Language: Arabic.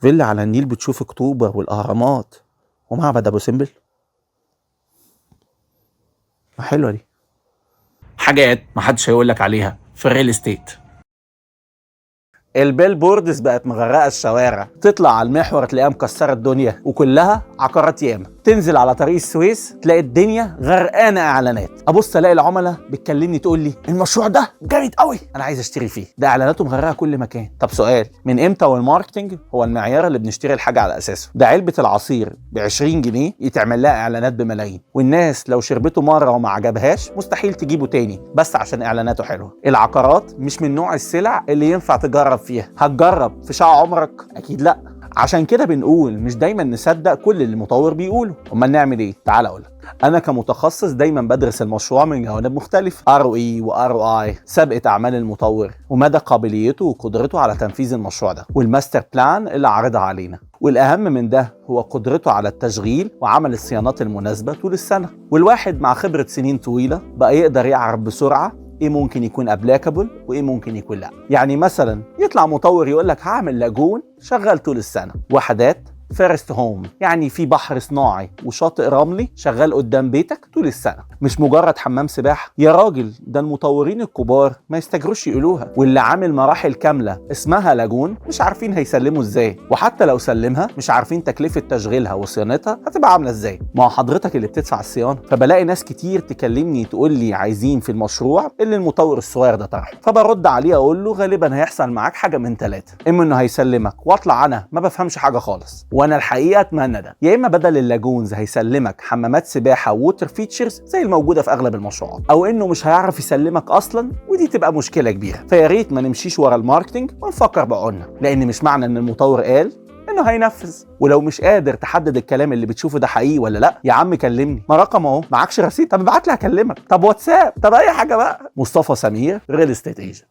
فيلا على النيل بتشوف اكتوبر والاهرامات ومعبد ابو سمبل. ما حلوه دي. حاجات محدش هيقولك عليها في الريل استيت. البيل بوردز بقت مغرقه الشوارع، تطلع على المحور تلاقيها مكسره الدنيا وكلها عقارات ياما. تنزل على طريق السويس تلاقي الدنيا غرقانه اعلانات. ابص الاقي العملاء بتكلمني تقول لي المشروع ده جامد قوي انا عايز اشتري فيه، ده اعلاناته مغرقه كل مكان. طب سؤال، من امتى والماركتنج هو المعيار اللي بنشتري الحاجه على اساسه؟ ده علبه العصير ب 20 جنيه يتعمل لها اعلانات بملايين، والناس لو شربته مره وما عجبهاش مستحيل تجيبه تاني بس عشان اعلاناته حلوه. العقارات مش من نوع السلع اللي ينفع تجرب فيها. هتجرب في شقة عمرك؟ اكيد لا. عشان كده بنقول مش دايما نصدق كل اللي المطور بيقوله. امال نعمل ايه؟ تعال اقولك. انا كمتخصص دايما بدرس المشروع من جوانب مختلفه، ROE و ROI، سابقه اعمال المطور ومدى قابليته وقدرته على تنفيذ المشروع ده، والماستر بلان اللي عارضها علينا، والاهم من ده هو قدرته على التشغيل وعمل الصيانات المناسبه طول السنه. والواحد مع خبره سنين طويله بقى يقدر يعرف بسرعه ايه ممكن يكون ابليكابل وايه ممكن يكون لا. يعني مثلا يطلع مطور يقول لك هعمل لاجون شغال طول السنه، وحدات فيرست هوم يعني في بحر صناعي وشاطئ رملي شغال قدام بيتك طول السنه، مش مجرد حمام سباحه. يا راجل ده المطورين الكبار ما يستجروش يقولوها، واللي عامل مراحل كامله اسمها لاجون مش عارفين هيسلموا ازاي، وحتى لو سلمها مش عارفين تكلفه تشغيلها وصيانتها هتبقى عامله ازاي. ما هو حضرتك اللي بتدفع الصيانه. فبلاقي ناس كتير تكلمني تقول لي عايزين في المشروع اللي المطور الصغير ده طرحه، فبرد عليه اقول له غالبا هيحصل معاك حاجه من ثلاثه: اما انه هيسلمك واطلع انا ما بفهمش حاجه خالص وانا الحقيقه اتمنى ده، يا اما بدل اللاجونز هيسلمك حمامات سباحه ووتر فيتشرز زي الموجوده في اغلب المشروعات، او انه مش هيعرف يسلمك اصلا، ودي تبقى مشكله كبيره. فيا ريت ما نمشيش ورا الماركتنج ونفكر بعقولنا، لان مش معنى ان المطور قال انه هينفذ. ولو مش قادر تحدد الكلام اللي بتشوفه ده حقيقي ولا لا، يا عم كلمني، ما رقم اهو. معكش رصيد؟ طب ابعت لي هكلمك. طب واتساب؟ طب اي حاجه بقى. مصطفى سمير، ريل استيت ايجنت.